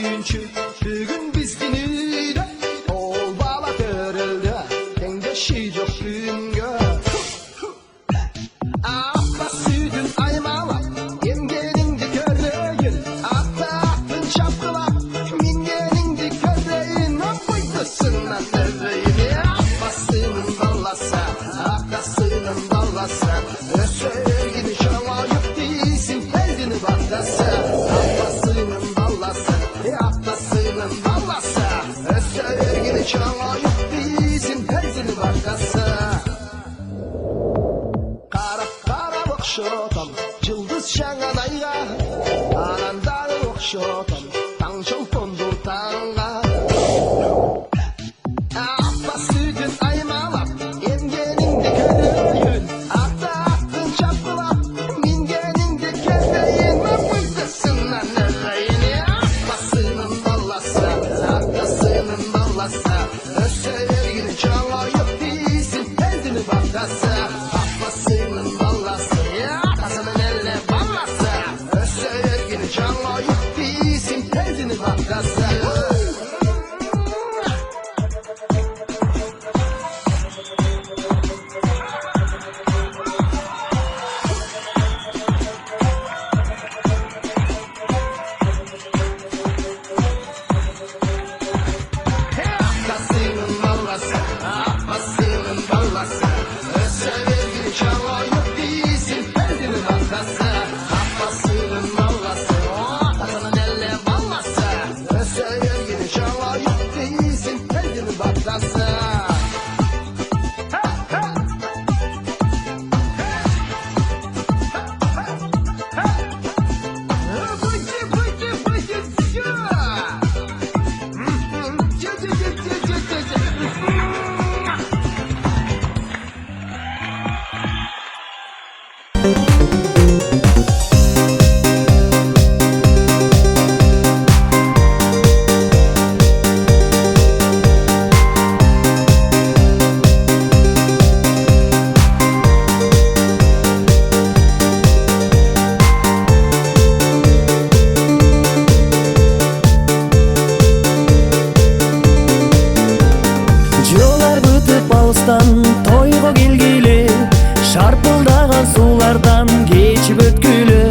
kuyunçu bugün bizden üyde Oğul bala görüldü Tengeşi yok günge Akla sütün aymalap Yemgeningdi körreyin Akla aklın çapkılap Mingeningdi körreyin Bıydısından derreyin Aklasının ballasa Aklasının ballasa Ösörgini şalayıp değilsin Eldini baklasa Aklasının ballasa Aklasının ballasa Ösörgini şalayıp değilsin Eldini baklasa Okşotam, yıldız şanan ayga Anandan okşotam, taң çolpondu taңga Akla sütün aymalap, emgeningdi körüyün Akta aktın çapkılap, mingeningdi körreyin Bıydısından örreyin Aklasının ballasa, aklasının ballasa Ösörgini çalayıp değilsin, eldini baklasa Aklasının ballasa Тойго келгиле шарпылдаган суулардан кечип өткүлө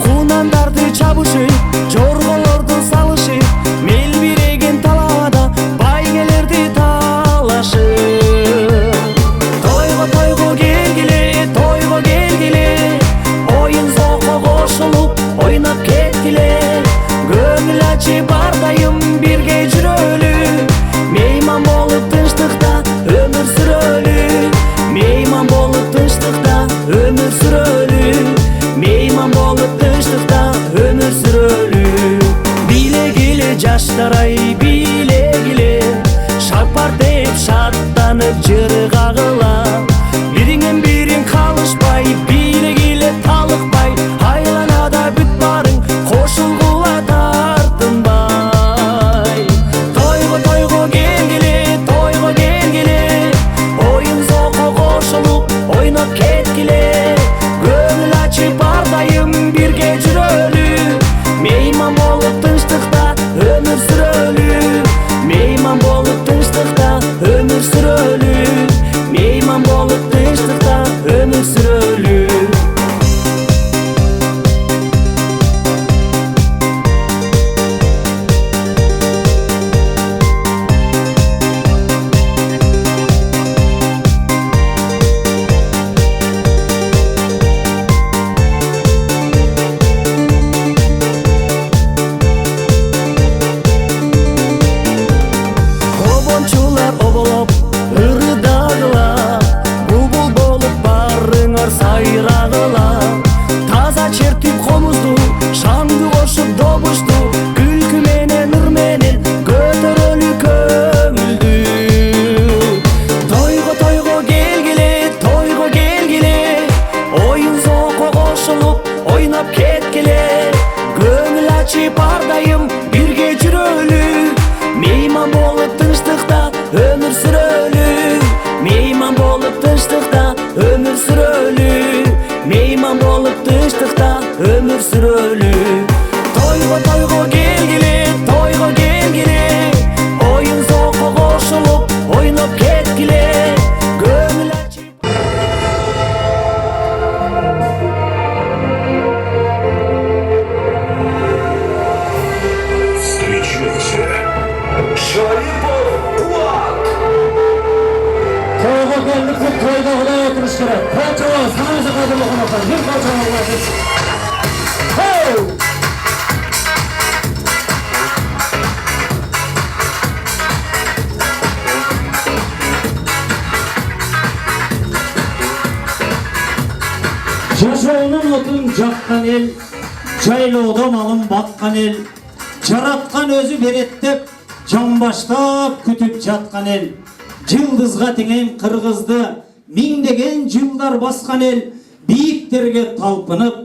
кунандарды чабышып жорголорду салышып мел биреген талаада байгелерди талашып тойго келгиле оюн зоокко кошулуп ойноп кеткиле көңүл ачып ар дайым бирге жүрөлү мейман болуп тынчтыкта өмүр сүрөлү мейман болуп тынчтыкта өмүр сүрөлү мейман болуп тынчтыкта өмүр сүрөлү билегиле жаштар ай билегиле шапар деп шаттанып жыр кагыла бириңен бириң калышпай билегиле талыкпай айланада бүт барың кошулгула тартынбай тойго келгиле оюн зоокко кошулуп ойноп кеткиле көңүл ачып ар дайым бирге жүрөлү мейман болуп тынчтыкта өмүр сүрөлү мейман болуп тынчтыкта өмүр сүрөлү мейман болуп тынчтыкта өмүр сүрөлү оболоп ырыдагыла булбул болуп барыңар сайрагыла таза чертип комузду шаңды кошуп добушту күлкү менен ыр менен көтөрөлү көңүлдү тойго келгиле оюн зоокко кошулуп ойноп кеткиле көңүл ачып ар дайым бирге жүрөлү мейман болуп тынчтыкта өмүр сүрөлү мейман болуп тынчтыкта өмүр сүрөлү мейман болуп тынчтыкта өмүр сүрөлү тойго келгиле керек. Қол чабыңыз, санаңызға қадірлі қонақтар. Bir қол чабыңыз. Hey! Жашауының отын жаққан ел, жайлауда малын баққан ел, жаратқан өзі берет деп, жамбаштап күтіп жатқан ел, жылдызға теңейм қырғызды, миңдеген жылдар басқан ел, биіктерге талпынып,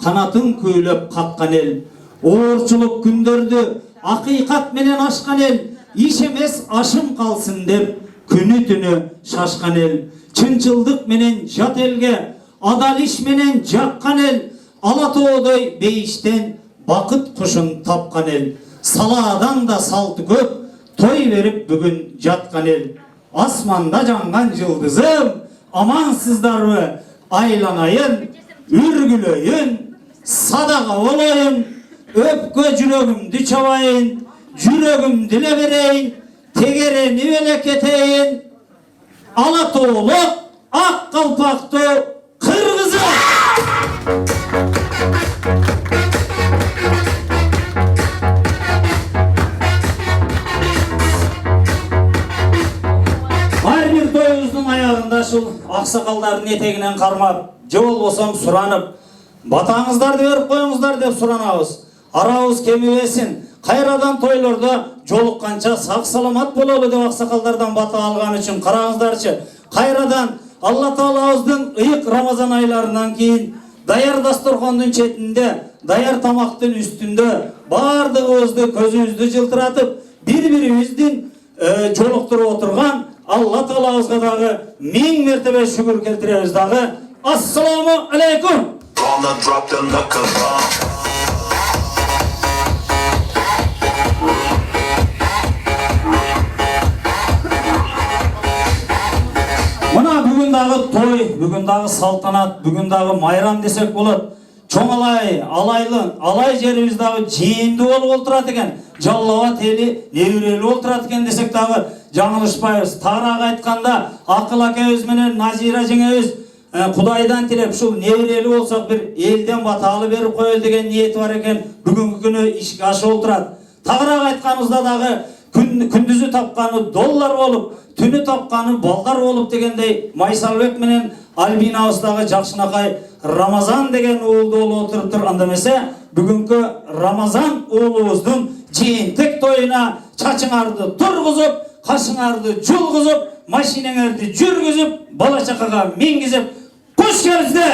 қанатын көйлеп қаққан ел, оршылық күндерді ақиқат менен ашқан ел, иш емес ашым қалсын деп, күні түні шашқан ел, чынчылдық менен жат елге, адал иш менен жаққан ел, Алатаудай бейіштен бақыт құшын тапқан ел, саладан да салты көп, той беріп бүгін жатқан ел. Асманда жанған жылдызым, амансыздарбы айланайын, үргілейін, садаға олайын, өпкө жүрегімді чабайын, жүрегімді берейін, тегерені белекетейін, Алатаулық ақ қалпақты қырғызы. Бар бір тойымыздың аяғында шул ақсақалдардың етегінен қармап, жол болсам сұранып, батаңыздарды беріп қойыңыздар деп сұранабыз. Арауыз кемебесін, қайрадан тойларда жолыққанша сақ саламат бололу деп ақсақалдардан бата алған үшін қараңыздаршы. Қайрадан Алла Таалабыздың ыйык Рамазан айларынан кейін даяр дастархандың четінде, даяр тамақтың үстінде бардығымызды көзімізді жылтыратып, бір-біріміздің жолықтырып отырған Алла Таалабызға дағы мең мәртебе шүкір келтіреміз дағы. Ассаламу алейкум. Мына бүгіндағы той, бүгіндағы салтанат, бүгіндағы майрам десек болады. Чоңалай, алай жеріміздағы жиынды болып отырады екен. Жаллауа тели, невірелі отырады екен десек дағы жаңылышпайыз. Тағырақ айтқанда, Ақыл әкеміз менен Назира жеңеміз Құдайдан тілеп, шул невірелі болсақ бір елден баталы беріп қойыл деген ниеті бар екен. Бүгінгі күні ішкі ашы отырады. Тағырақ айтқанымызда дағы күндізі тапқаны доллар болып, түні тапқаны балдар болып дегендей Майсалбек менен Альбинауыстағы Жақшынақай Рамазан деген уылды олы отырып тұр. Андамесе бүгінгі Рамазан уылымыздың жиынтік тойына чачыңарды тұрғызып, қашыңарды жұлғызып, машинеңерді жүргізіп, бала шақаға менгізіп, қош келдіңіздер!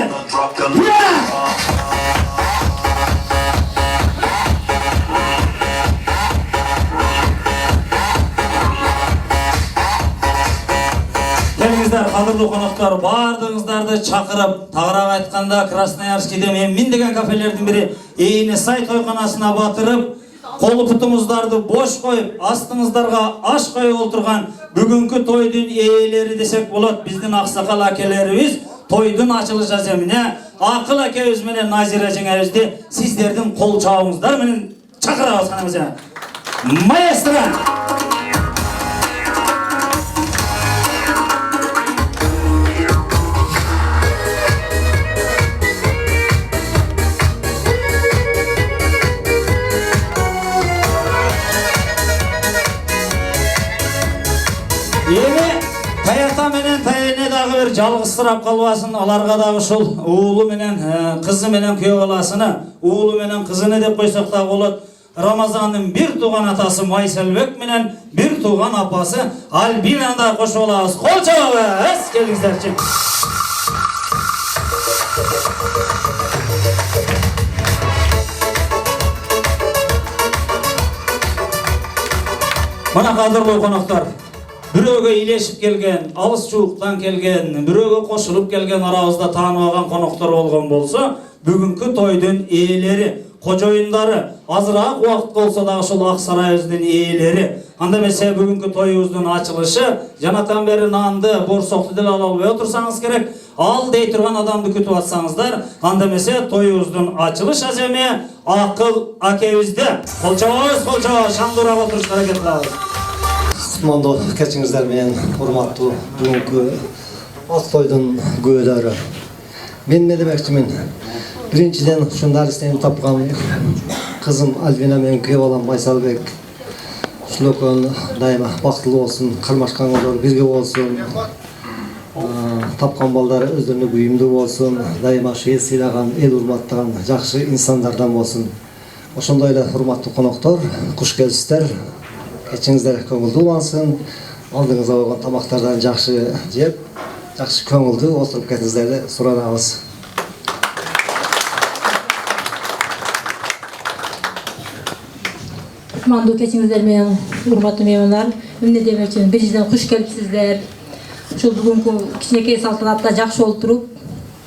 Қадірлі қонақтар, бардыңыздарды шақырып, тағырақ айтқанда Красноярскіде мен деген кафелердің бірі Ейіне сай тойханасына батырып, қолы пұтымыздарды бош қойып, астыңыздарға аш қойып отырған бүгінгі тойдың иелері десек болады. Біздің ақсақал әкелеріміз тойдың ашылыш әсеміне Ақыл әкеміз менен Назира жеңемізді сіздердің қол чабыңыздар менен шақырабыз қанымызға. Маэстро! Таяқта менен таяне дағы бір жалғызсырап қалбасын, аларға дағы шул уылы менен қызы менен күйе баласыны, уылы менен қызыны деп қойсақ та болады. Рамазанның бір туған атасы Майсалбек менен бір туған апасы Альбина да қош болабыз. Қол чабыңыз, келіңіздерші. Мына қадірлі қонақтар, Бүрөге илешіп келген, алыс жуықтан келген, бүрөге қосылып келген арамызда танып алған қонақтар болған болса, бүгінгі тойдың иелері, қожайындары, азырақ уақыт болса дағы сол Ақсарайымыздың иелері. Андамесе бүгінгі тойымыздың açılışı, жанатан бері нанды, борсоқты дел албай отырсаңыз керек, ал дей тұрған адамды күтіп атсаңыздар, андамесе тойымыздың açılış әземе Ақыл әкемізді. Қол чабыңыз, шаңдырақ отырыш қарекет қылабыз. Мондо кечиңиздер менен урматтуу бүгүнкү Ат тойдун күбөлөрү. Мен не демекчимин? Биринчиден ушундай истени тапкан кызым Альбина менен күйөө балам Байсалбек. Ушул экөөнү дайыма бактылуу болсун, кармашкандар бирге болсун. Тапкан балдары өздөрүнө буюмдуу болсун, дайыма ушу эл сыйлаган, эл урматтаган жакшы инсандардан болсун. Ошондой эле урматтуу коноктор, куш келипсиздер. Кечиңиздер көңүлдүү улансын. Алдыңызда койгон тамактардан жакшы жеп, жакшы көңүлдүү отуруп кетиңиздерди суранабыз. Кутмандуу кечиңиздер менен урматтуу меймандар, эмне демекчимин, биринчиден куш келипсиздер. Ушул бүгүнкү кичинекей салтанатта жакшы олтуруп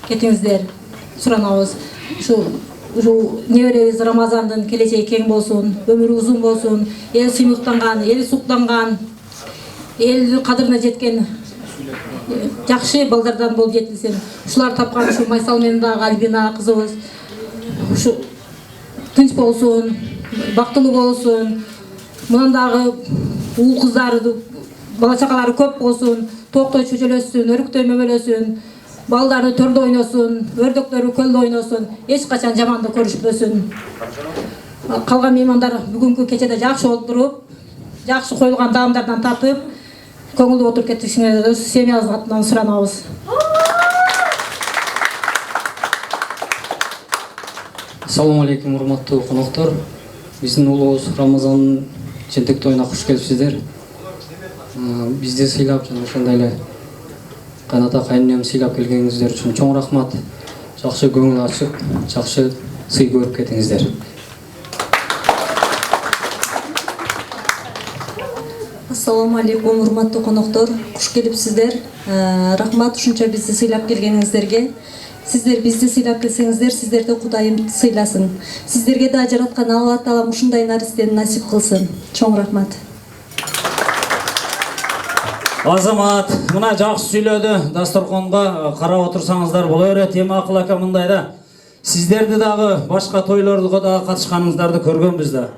кетиңиздер суранабыз. Ушул неберебиз Рамазандын келечеги кең болсун, өмүрү узун болсун, эл сыймыктанган, эл суктанган, эл кадырына жеткен жакшы балдардан болуп жетилсин. Ушулар тапкан ушу Майсал менен дагы Альбина кызыбыз ушу тынч болсун, бактылуу болсун. Мындан дагы уул кыздары, бала чакалары көп болсун, тооктой чөчөлөсүн, өрүктөй мөбөлөсүн, балдары төрдө ойносун, өрдөктөрү көлдө ойносун, эч качан жаманды көрүшпөсүн. Калган меймандар бүгүнкү кечеде жакшы олтуруп, жакшы коюлган даамдардан татып, көңүлдүү отуруп кетишиңерди семьябыз атынан суранабыз. Ассаламу алейкум, урматтуу коноктор. Биздин улуубуз Рамазандын жентек тоюна куш келипсиздер. Бизди сыйлап жана ошондой эле кайната кайненем сыйлап келгениңиздер үчүн чоң рахмат. Жакшы көңүл ачып, жакшы сый көрүп кетиңиздер. Ассаламу алейкум, урматтуу коноктор. Куш келипсиздер. Рахмат ушунча бизди сыйлап келгениңиздерге. Сиздер бизди сыйлап келсеңиздер, сиздерди Кудайым сыйласын. Сиздерге да жараткан Алла Таалам ушундай наристени насип кылсын. Чоң рахмат. Азамат, мына жакшы сүйлөдү. Дасторконго карап отурсаңыздар боло берет. Эми Акыл ака мындайда. Сиздерди дагы башка тойлорго дагы катышканыңыздарды көргөнбүз да.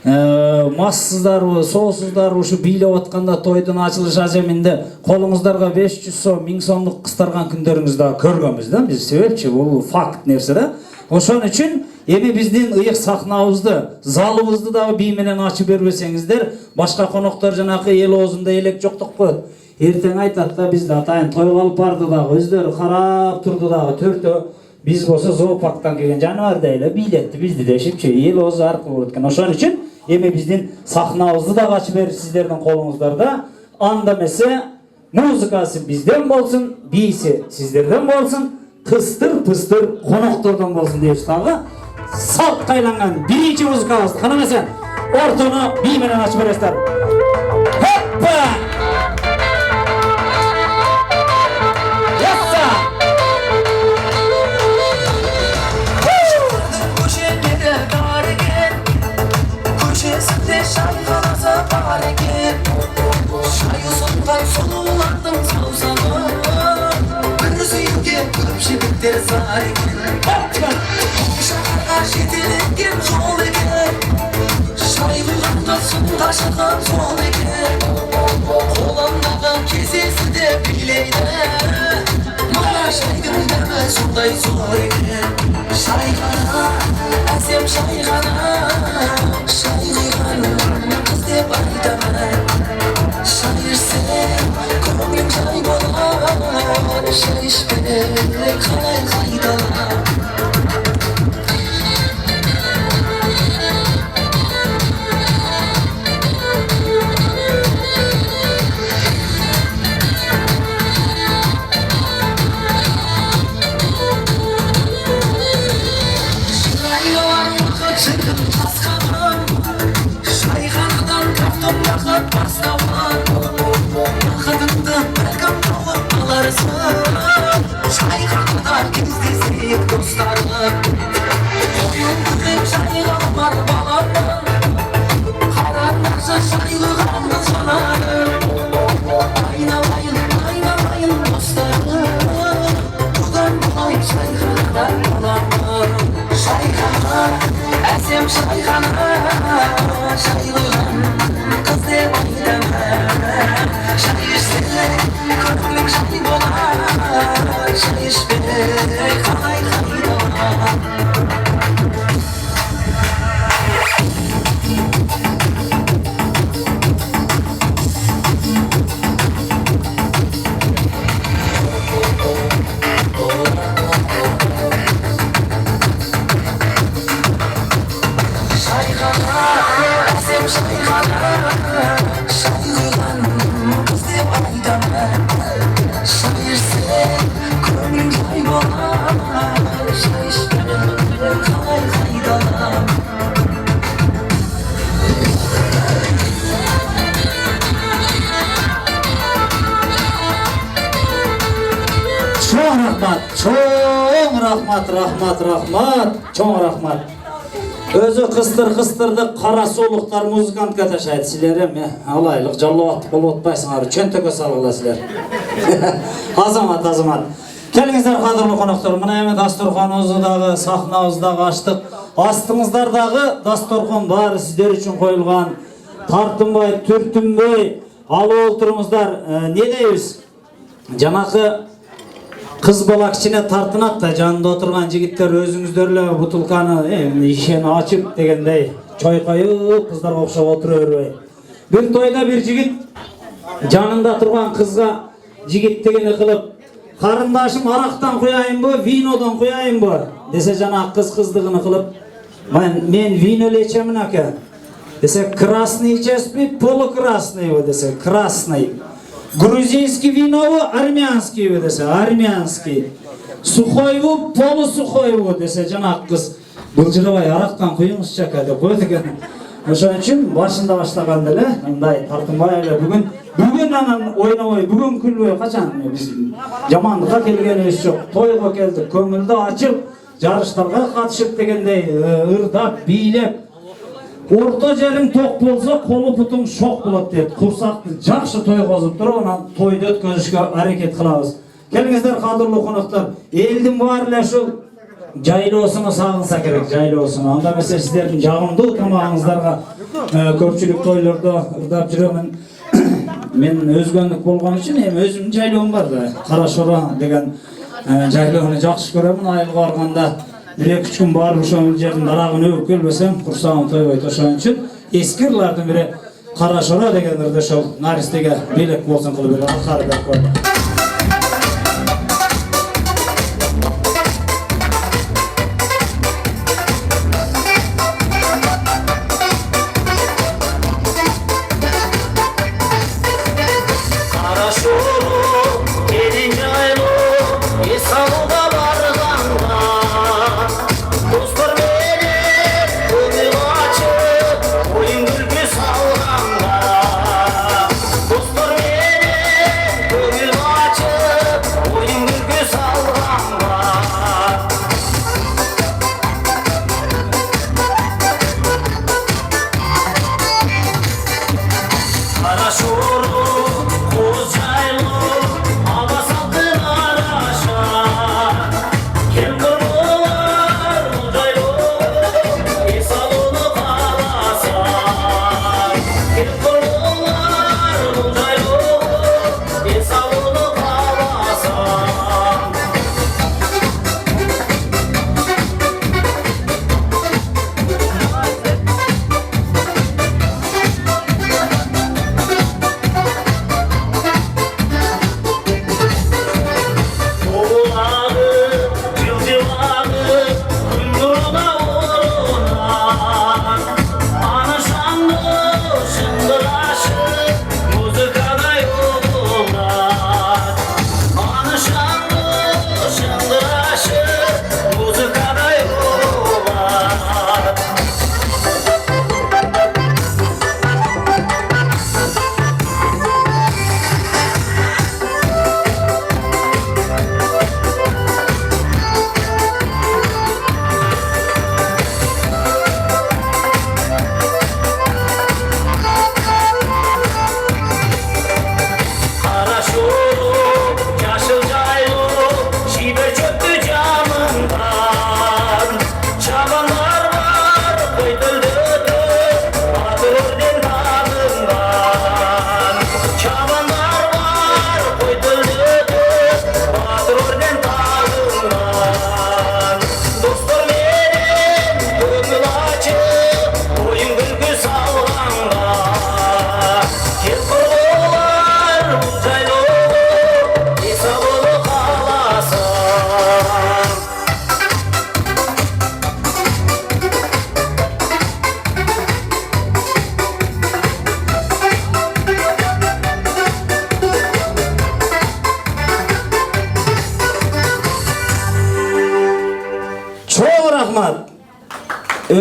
Массыздарбы, соосуздарбы, ушу бийлеп атканда тойдун ачылыш ажеминде колуңуздарга 500 сом, 1000 сомдук кыстарган күндөрүңүздү дагы көргөнбүз да. Биз себепчи, бул факт нерсе да. Ошон үчүн эми биздин ыйык сахнабызды, залыбызды дагы бий менен ачып бербесеңиздер, башка коноктор жанакы эл оозунда элек жок деп коет. Эртең айтат да, бизде атайын тойго алып барды дагы, өздөрү карап турду дагы, төртөө биз болсо зоопарктан келген жаныбардай эле бийлетти бизди дешипчи, эл оозу аркылуу болот экен. Ошон үчүн эми биздин сахнабызды дагы ачып берип сиздердин колуңуздарда. Анда эмесе музыкасы бизден болсун, бийси сиздерден болсун, тыстыр-пыстыр коноктордон болсун дейбиз дагы. Салтка айланган биринчи музыкабыз. Кана эмесе ортону бий менен ачып бересиздер. Хоппа! Şayır sen, körlük şayır bolar. Çoğun rahmat, çoğun rahmat. Özü kıstırdı qara soluklar muzikantga taşaydı silerim. Alaylık jallovatlık bolup atpayсыңар, çöntökө salgıla siler. Azamat. Kelingizler kadırlı konuklar, mına eме dasturxanыбызды дагы, сахнабызды дагы açtık. Astыңızдардағы dasturxan бар sizler üçün koyulgan. Tartınbay, türtünbey, alıp olturыңыздар. Ne deybiz? Janakı kız bala kichine tartınat da janında oturgan jigitler özüңүздөрlö butulkаны ишени açıp degендей чойкоюп kızlarga окшоп отура бербей. Bir toyda bir jigit janında turgan kızga jigit degени kılıp karındaşım araktan koyayınbı, vinodan koyayınbı dese jana kızdığını kılıp men vino içemin aka dese красный içespi, полукрасный dese красный. Грузинский вино, армянский десе, армянский. Сухой bu, полусухой bu dese жанак kız. Былжырабай арактан куюңузчу ака деп койот экен. Ошон үчүн башында баштаганда эле мындай тартынбай эле бүгүн анан ойнобой, бүгүн күлбөй качан биз жамандыкка келгенибиз жок. Тойго келдик, көңүлдү ачып, жарыштарга катышып дегендей ырдап, бийлеп Orta jerin tok bolsa, kolu putung şok bulat deyip, kursakты жақшы toygozуп туруп, анан тойду өткөзүшкө аракет кылабыз. Келиңиздер кадырлуу конокторlar, элдин баары эле ушул жайлоосуну сагынса керек, жайлоосуну. Анда эмесе сиздердин жагымдуу тамагыңыздарга көпчүлүк тойлордо ырдап жүрөмүн. Мен өзгөнлүк болгон үчүн эми өзүмдүн жайлоом бар да. Кара Шора деген жайлоону жакшы көрөмүн, айылга барганда. Bir-iki gün barıp uşağın жерин darağın öpüp kelbesem kursağım toyboyt ошон үчүн eski yıllardan biri Kara Şora degenlerde şol naristege belek bolsun kılıp biri alkarı berip koydu. Kara Şora gelin yaylo esalıda barganda dostlar benim ko'ngil açıp oyun gülgü salganda dostlar benim ko'ngil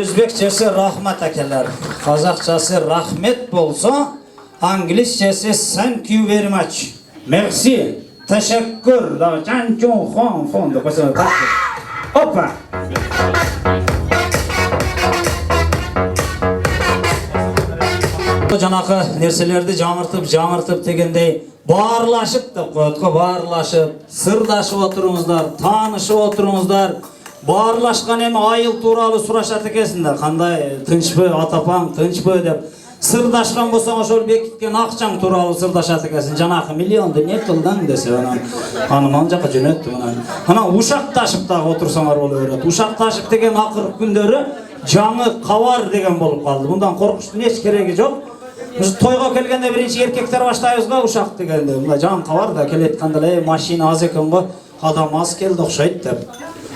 Özbekçesi rahmat akeler. Kazakçası rahmet bolsa, İngilizcesi thank you very much. Merci. Teşekkür. Da can çon hon fon da koysa. Hoppa. Janakı nerselerdi жаңыртып дегендей баарылашып деп коет го, баарылашып, сырдашып отуруңуздар, таанышып отуруңуздар. Баарылашкан эми айыл тууралуу сурашат экенсиңер. Кандай тынчпы атапаң, тынчпы деп. Сырдашкан болсоң ошол бекиткен акчаң тууралуу сырдашат экенсиң. Жанакы миллионду не кылдың десе, анан ал жака жөнөттү. Анан ушакташып дагы отурсаңар боло берет. Ушакташып деген акыркы күндөрү жаңы кабар деген болуп калды. Мындан коркуштун эч кереги жок. Biz toyga kelgende birinci erkekler başlayız ga uşak degende. Mına can kavar da keletkandı машина az eken go adam az keldi okşayt dep.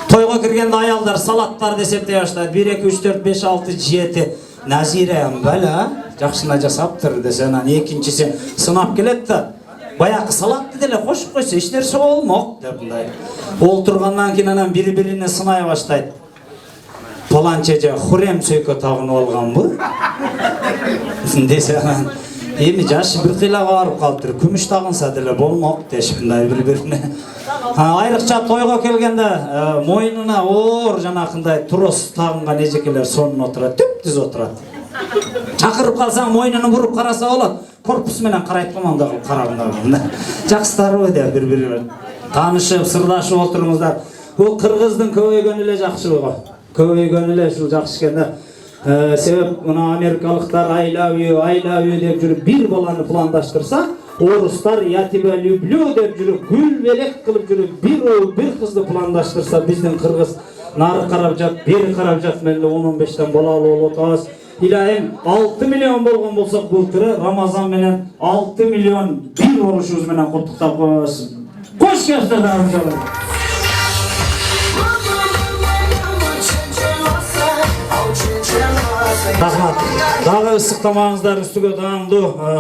Toyga kirgende ayallar salatlar desepte başlaydı. 1 2 3 4 5 6 7 Nazire bala жақшына жасаптыр десе, анан экинчиси сынап келет да. Баягы салатты деле кошуп койсо эч нерсе болмок деп мындай. Олтургандан кийин анан бири-бирине сынай баштайт. Паланчеже хурем сөйкө тагынып алганбы? Десе анан эми жашы бир кыйлага барып калыптыр. Күмүш тагынса деле болмок дешип мындай бири-бирине. Айрыкча тойго келгенде мойнуна оор жанакындай трос тагынган эжекелер сонун отурат, түп-түз отурат. Чакырып калсаң мойнуну буруп караса болот. Корпус менен карайт командагы карагында. Жакшысыздарбы деп бири-бирине таанышып, сырдашып отуруңуздар. Бул кыргыздын көбөйгөнү эле жакшы го. Көбөйгөнү эле ушул жакшы экен да. Себеп мына америкалыктар I love you деп жүрүп бир баланы пландаштырса, орустар я тебя люблю деп жүрүп гүл белек кылып жүрүп бир оол бир кызды пландаштырса, биздин кыргыз нары карап жат, бери карап жат менен 10-15тен балалуу болуп атабыз. Илайым 6 миллион болгон болсок былтыры Рамазан менен 6 миллион бир орушубуз менен куттуктап коебуз. Кош келиңиздер дагы. Рахмат. Дагы ысыктамаңыздар үстүгө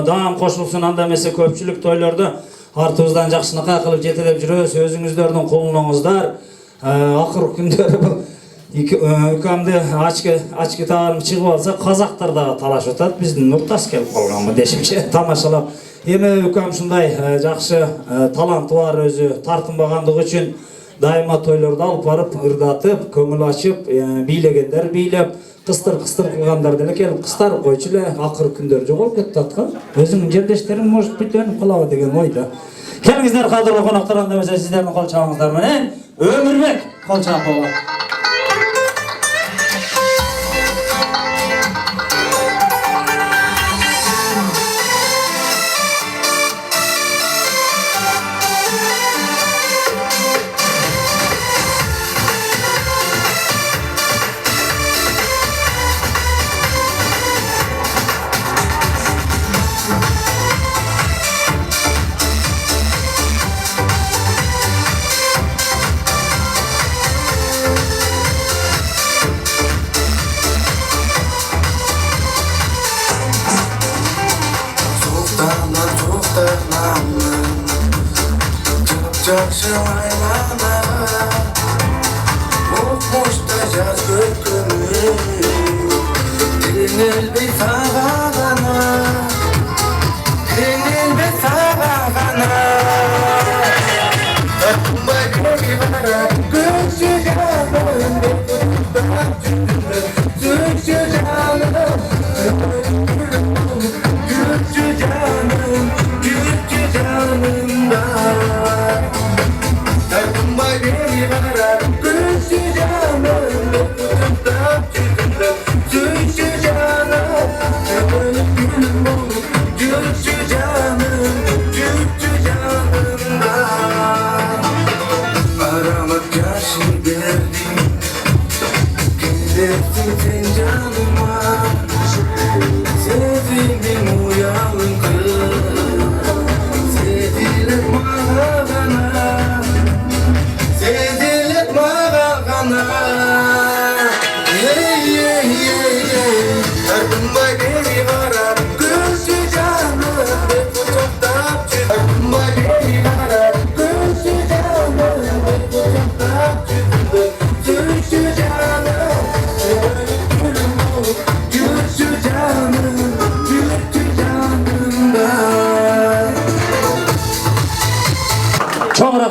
даам кошулсун. Анда эмесе көпчүлүк тойлорду артыбыздан жакшынакай кылып жетелеп жүрөбүз. Өзүңүздөрдүн колуңуздар. Акыркы күндөрү үкамды ачки таарым чыгып алса, казактар дагы талашып атат. Биздин нуктас келип калганбы дешимче тамашалап. Эми үкам ушундай жакшы таланты бар, өзү тартынбагандыгы үчүн дайыма тойлорду алып барып, ырдатып, көңүл ачып, бийлегендер бийлеп, кыстыр кылгандар деле келип кыстар койчу эле акыркы күндөр жоголуп кетип аткан. Өзүңүн жердештериң может бит өнүп калабы деген ойда. Келиңиздер кадырлуу коноктор, анда эмесе сиздердин кол чабыңыздар менен Өмүрбек кол чабып.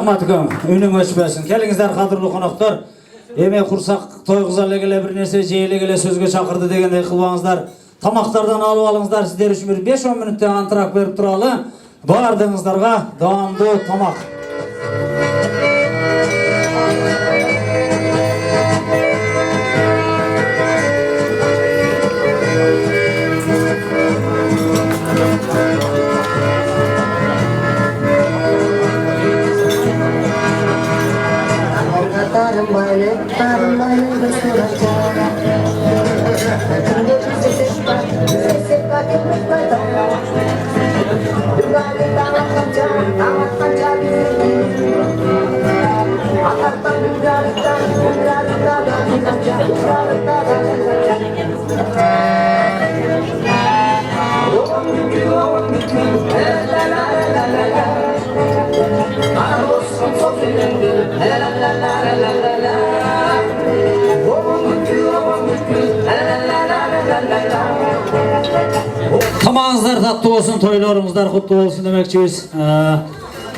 Рахмат көм, үнің өшпесін. Келіңіздер қадірлі қонақтар. Еме құрсақ тойғызалы келе бір нәрсе жейілі келе сөзге шақырды дегендей қылбаңыздар. Тамақтардан алып алыңыздар, сіздер үшін бір 5-10 минуттен антырақ беріп тұралы. Бардыңыздарға дауамды тамақ. Тамағыңыздар татты болсын, тойларыңыздар құтты болсын демекчибиз.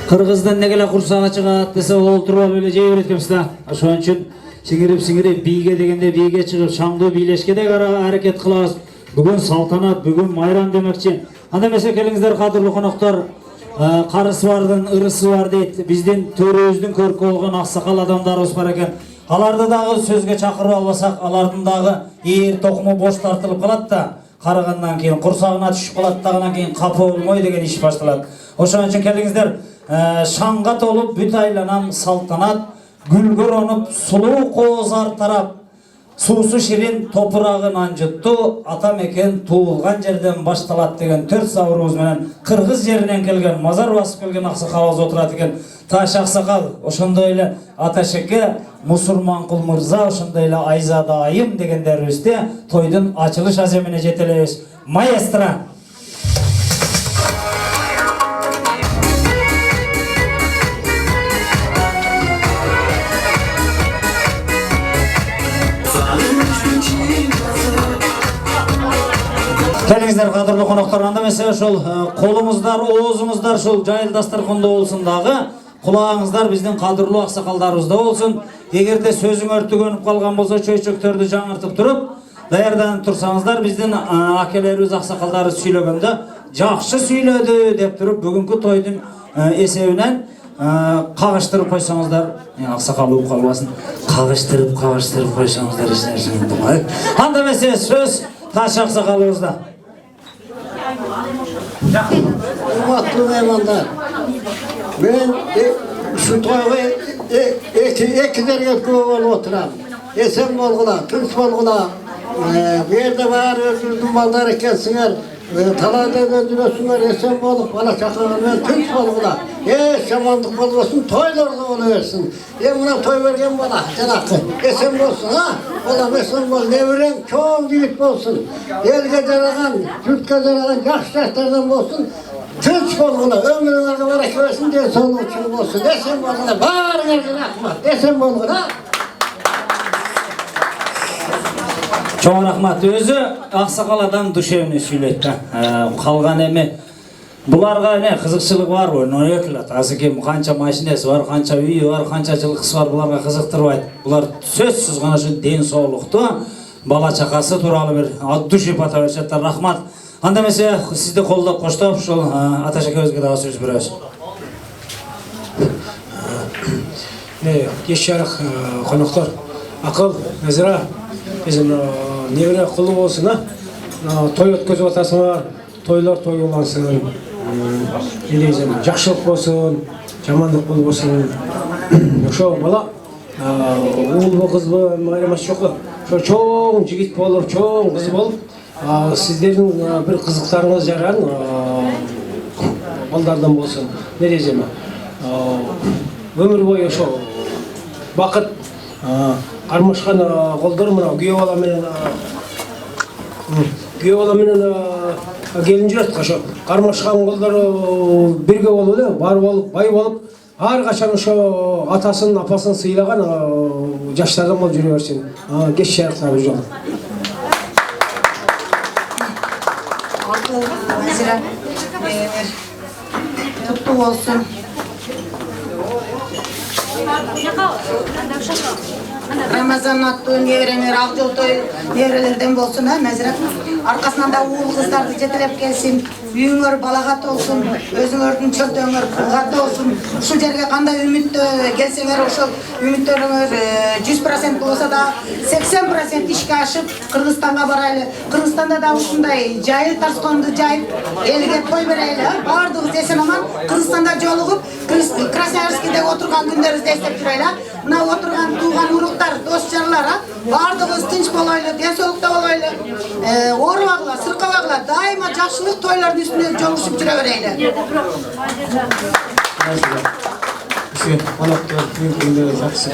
Кыргыздан негеле курсага чыгат десе ол туруп эле жей берет экенбизда. Ошон үчүн сиңирип бийге дегенде бийге чыгып шаңдуу бийлешке де аракет кылабыз. Бүгүн салтанат, бүгүн майрам демекчи. Анда эмесе келиңиздер кадырлуу коноктор. Карысы бардын ырысы бар дейт. Биздин төрөбүздүн көркү болгон аксакал адамдарыбыз бар экен. Аларды дагы сөзгө чакырып албасак, алардын дагы ээр токуму бош тартылып калат да. Карагандан кийин курсагына түшүп калат дагынан кийин капы болмой деген иш башталат. Ошон үчүн келиңиздер, шаңга толуп бүт айланам салтанат, гүлгө оронуп сулуу коозар тарап, суусу ширин топурагын анжытту, ата мекен туулган жерден башталат деген 4 сабырыбыз менен кыргыз жеринен келген, мазар басып келген аксакалыбыз отурат экен. Таш аксакал, ошондой эле Аташеке Мусурманкул мырза, ошондой эле Айзада айым дегендерибизде тойдун ачылыш аземине жетелебиз. Маэстро. Келиңиздер кадырлуу коноктор, анда эмесе ошол колуңуздар, оозуңуздар ушул жайыл дастарканда болсун дагы, кулагыңыздар биздин кадырлуу аксакалдарыбызда болсун. Эгерде сөзүң өртүгөнүп калган болсо чөйчөктөрдү жаңыртып туруп, даярданып турсаңыздар, биздин акелерибиз аксакалдарыбыз сүйлөгөндө жакшы сүйлөдү деп туруп бүгүнкү тойдун эсебинен кагыштырып койсоңуздар, аксакал угуп калбасын. Кагыштырып койсоңуздар эсебиңизде. Анда эмесе сөз Таш аксакалыбызда. Урматтуу меймандар, мен ушу тойго эки жерге болуп отурам. Эсен болгула, тынч болгула. Бу жерде баары өзүңүздүн балдар экенсиңер. Талайда жүрөсүңөр, эсен болуп, бала чакаңар менен тынч болгула. Эч жамандык болбосун, тойлордо боло берсин. Мына той берген бала, жанакы, эсен болсун, балам эсен бол, неберең чоң жигит болсун. Элге жараган, журтка жараган жакшы жаштардан болсун. Тынч болгула, өмүрүңөргө барака берсин, ден соолугу чың болсун. Эсен болгула, баарыңарга рахмат. Эсен болгула. Чоң рахмат. Өзү аксакал адам душевный сүйлөйт да. Калган эми буларга эмне кызыкчылык барбы? Нөкүлат. Азыр канча машинеси бар, канча үйү бар, канча жылкысы бар, буларга кызыктырбайт. Булар сөзсүз гана ушу ден соолукту, бала чакасы тууралуу бир от души бата беришет. Рахмат. Анда эмесе сизди колдоп коштоп ушул Аташекебизге дагы сөз беребиз. Кеш жарык коноктор, акыл, назира bizim nevre kulu olsun ha, toy ötközüp atasınlar, toylar toy olansın, ne diyeceğim, jakşılık olsun, jamanlık olsun, şu bala, oğul bu kız bu, mayraması çok, şu çoğun jigit bolup, çoğun kız bolup, sizlerin bir kızıklarınız yaran, baldardan olsun, ne diyeceğim, ömür boyu şu, vakit, Karmaşkan kolları mı? Güye ola menen gelin жүрөт kaşo. Karmaşkan kolları birge olup, bar olup, bay olup, har kaçan şu atasının, apasının sıylagan yaşlardan bol жүрө берсин. Geç şarkılar bir yol. Tuttu olsun. Ramazan аттуу небереңер ак жол той неберелерден болсун, Назира. Аркасынан да уул кыздарды жетелеп келсин, үйүңөр балагат болсун, өзүңөрдүн чөлтөңөр кулгат болсун. Ушул жерге кандай үмүттө келсеңер, ошол үмүттөрүңөр 100% болсо да 80% ишке ашып Кыргызстанга барайлы. Кыргызстанда да ушундай жайыл тарсконду жайып, элге той берели. Баардыгыбыз эсен аман Кыргызстанда жолугуп, Красноярскийде отурган күндөрүбүздү эстеп турайлы. Мына отурган тууган уруктар, дос жарлар, баардыгыбыз тынч болойлу, ден соолукта болойлу. Оорубагыла, сыркабагыла, дайыма жакшылык тойлордун үстүндө жолугушуп жүрө берели. Қонақтар күндері жақсы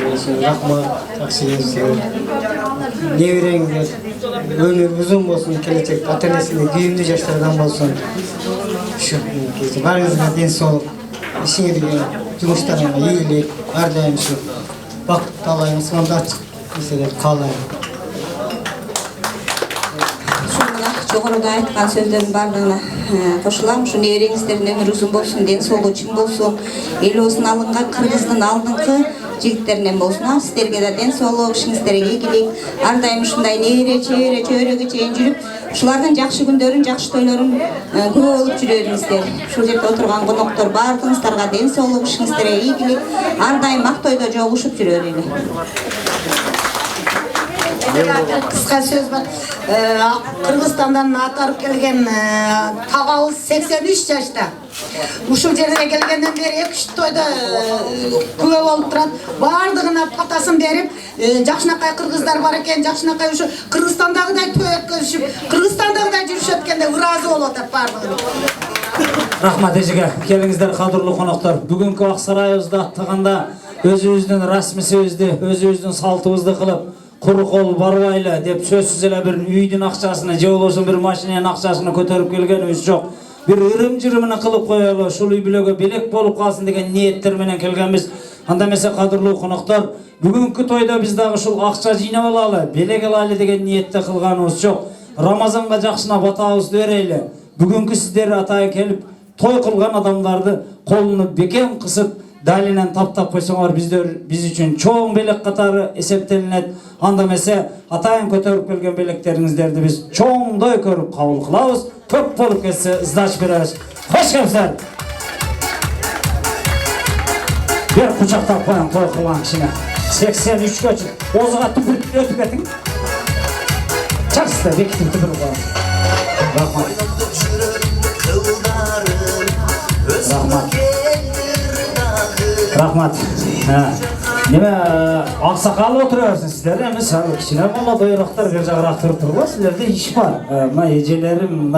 болсын, рахмат, жақсы келсін. Небереңдер өмір ұзын болсын, келешек ата-енесіне күйімді жаштардан болсын. Барыңызға денсаулық, ішіңізге жұмыстарыңа игілік, әрдайым шу бақыт талайын, сонда açık қалайын. Жоғарыда айтқан сөздердің барлығына қосылам. Şu небереңіздердің өмір ұзын болсын, денсаулығы үшін болсын, ел осыны алынған Қырғыздың алдыңғы жігіттерінен болсын. Сіздерге де денсаулық, ішіңіздерге игілік, әрдайым ушундай небере, чөйрөгө чейин жүрүп, ушулардын жакшы күндөрүн, жакшы тойлорун күбө болуп жүрөңүздөр. Ушул жерде отурган коноктор баардыгыңыздарга денсаулык, ішіңіздерге игілік, әрдайым ак тойдо жолугушуп жүрөлү. Кыска сөз бар. Кыргызстандан атарып келген тагабыз 83 жашта. Ушул жерге келгенден бери 2-3 тойда күбө болуп турат. Баардыгына патасын берип, жакшынакай кыргыздар бар экен, жакшынакай ушу Кыргызстандагыдай той өткөзүшүп, Кыргызстандагыдай жүрүшөт эткенде ыраазы болуп атат баардыгы. Рахмат эжеге. Келиңиздер кадырлуу коноктор. Бүгүнкү ак сарайыбызды аттаганда өзүбүздүн расмисибизди, өзүбүздүн салтыбызды кылып, куру кол барбайлы деп сөзсүз эле бир үйдүн акчасына же болбосо бир машинанын акчасына көтөрүп келгенибиз жок. Бир ырым-жырымын кылып коелу, ушул үй бүлөгө белек болуп калсын деген ниеттер менен келгенбиз. Анда эмесе кадырлуу коноктор, бүгүнкү тойдо биз дагы ушул акча жыйнап алалы, белек алалы деген ниетте кылганыбыз жок. Рамазанга жакшына батабызды берели. Бүгүнкү сиздер атайын келип той кылган адамдарды колуну бекем кысып далинен таптап койсоңор биз үчүн чоң белек катары эсептелинет. Анда эмесе атайын көтөрүп келген белектериңиздерди биз чоңдой көрүп кабыл кылабыз. Көп болуп кетсе ыздач беребиз. Кош келиңиздер. Бир кучактап коюң той кылган кишине. 83 көчүп, озуга түпүрүп өтүп кетиң. Чаксы бекитип түпүрүп коюң. Рахмат. Рахмат. Неме аксакал отура берсин сиздер эмес, кичине молодойлуктар бер жагыраак туруп тургула, силерде иш бар. Мына эжелерим,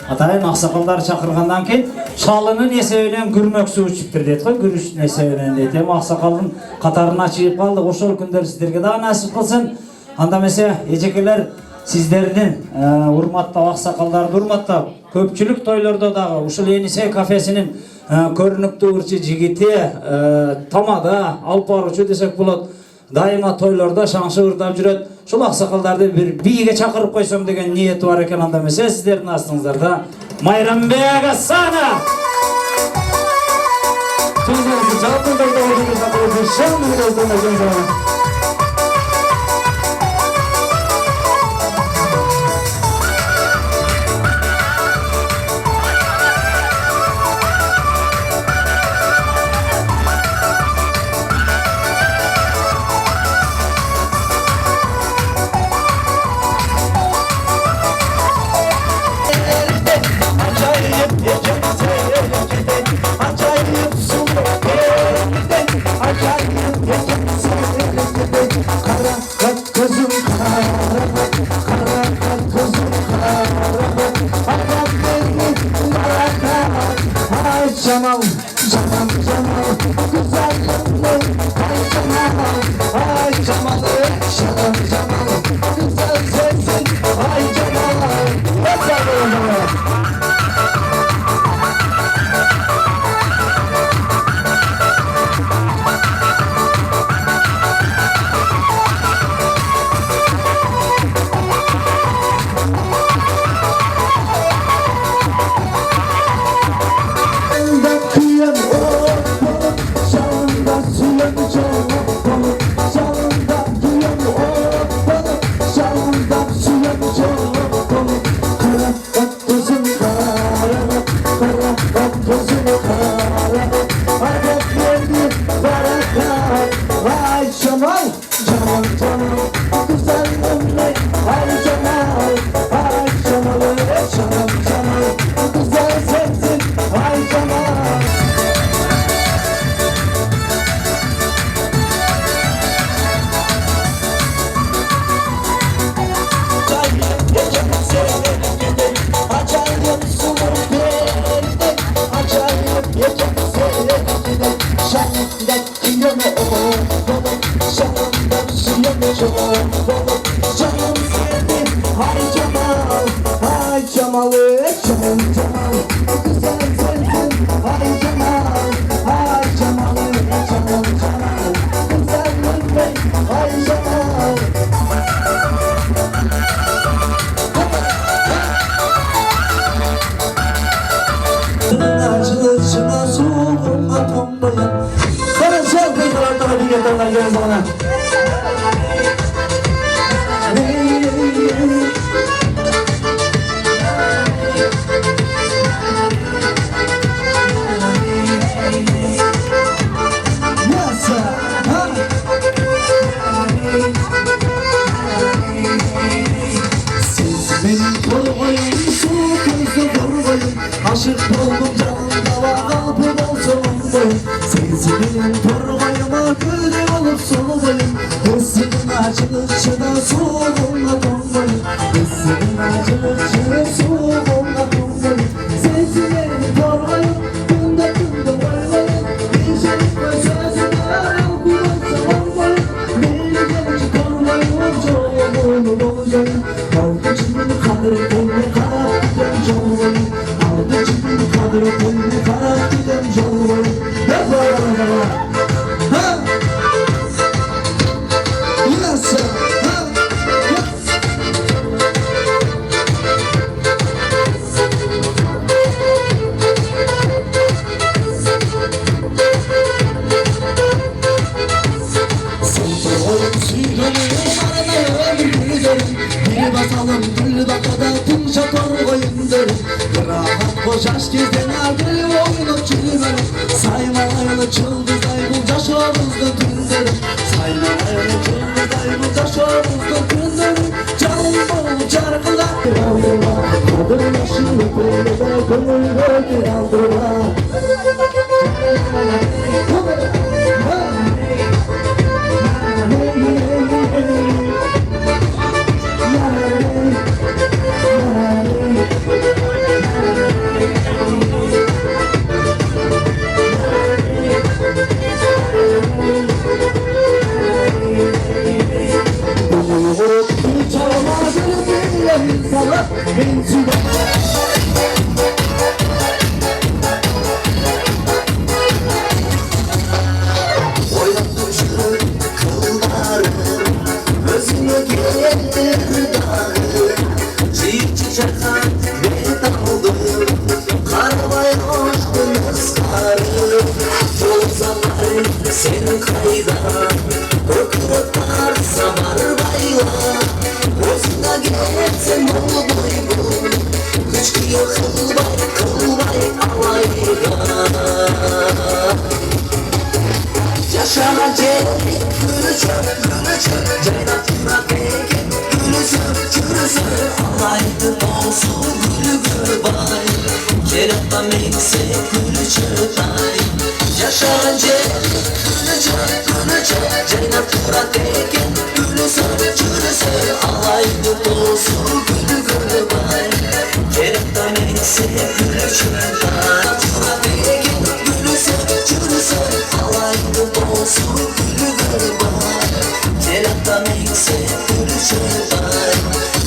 атайын аксакалдар чакыргандан кийин шалынын эсебинен күрмөк суу ичиптир дейт го, күрүштүн эсебинен дейт. Эми аксакалдын катарына чыгып калдык, ошол күндөр сиздерге дагы насип кылсын. Анда эмесе эжекелер сиздердин урматтап, аксакалдарды урматтап, көпчүлүк тойлордо дагы ушул Енисей кафесинин көрүнүктүү ырчы жигити, тамада алып баруучу десек болот, дайыма тойлордо шаңшы ырдап жүрөт. Ушул аксакалдарды бир бийге чакырып койсом деген ниети бар экен. Анда эмесе сиздердин астыңыздарда Майрамбек Асана. Cemal, Cemal, Cemal, güzel sensin. Ay Cemal, ay Cemal, Cemal, Cemal, güzellik bey, ay Cemal. Acılışına soğuğuna tombayın. Bana çal kızlar bir getirler gel bana. Aşık oldum canımda kalbim olsun boyun. Sezinin torbayıma gülü olup solu boyun. Hırsının acılıkçına soğuğuna donmayın. Hırsının acılıkçına soğuğuna donmayın. Sezinin torbayım günde günde oynayın. İnşallah sözüne kulaksa olmayın. Beni gelince torbayım çoğunu olacağım. Kaldı şimdi kadri kendine karar gidem çoğunu. Kadro koyunu karar gidem yolunu. Ha? Nasıl? Ha? Bir basalım gül bakada tüm şator koyun derim. Rahat koşaş gezden ardıl oyunu çürümerim. Saymalaylı çıldızay bu caşoruzda tünderim. Saymalaylı çıldızay bu caşoruzda tünderim. Canım bol çarkılar aldırma. Kadın başını böyle gönül böyle aldırma. Sen kayda Korkular samar bayla Bozuna gelsen ol boygun Kıçkıyor kılbay alayla Yaşar cehri gülücür Ceynat yurak eken gülüzür Alaydın olsun gülü bay Ceynat'ta mekse gülücür ay Yaşar cehri gülücür Ceynat yurak eken gülüzür Alaydın olsun gülü bay Ceynat'ta mekse gülücür ay Yurak eken gülüzür Alaydın olsun gülü bay Ceynat'ta mekse gülücür ay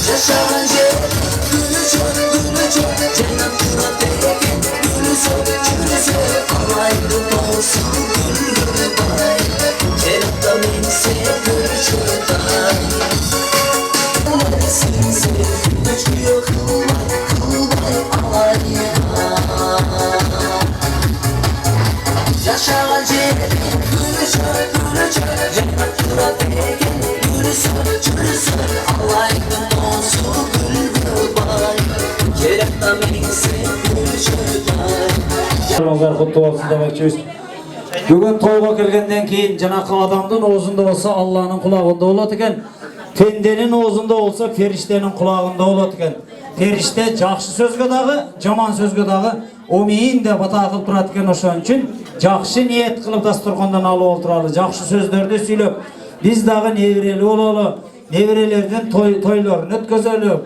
Yaşar cehri gülücür Ceynat yurak eken gülüzür Alaydın olsun gülü bay Ceynat'ta mekse gülücür ay Sense uçuyor kılbay alayla Yaşar cehri gülücür Ceynat yurak eken gülüzür Alaydın olsun gülü bay Ceynat'ta mekse gülücür ay Ramazan kutlu olsun demekçiyiz. Bugün toyga kelgenden keyin janakı adamdın oğuzunda olsa Allah'ın kulağında olat eken, pendenin oğuzunda olsa feriştenin kulağında olat eken. Ferişte жақсы sözgө dagı, jaman sözgö dagı omeyin de bata kılıp turat eken oşon üçün жақсы niyet kılıp dasturkandan alıp olturalı, жақсы sözdörдү süйлöp biz dagı nevireli olalı, nevirelerden toylarını ötközölü,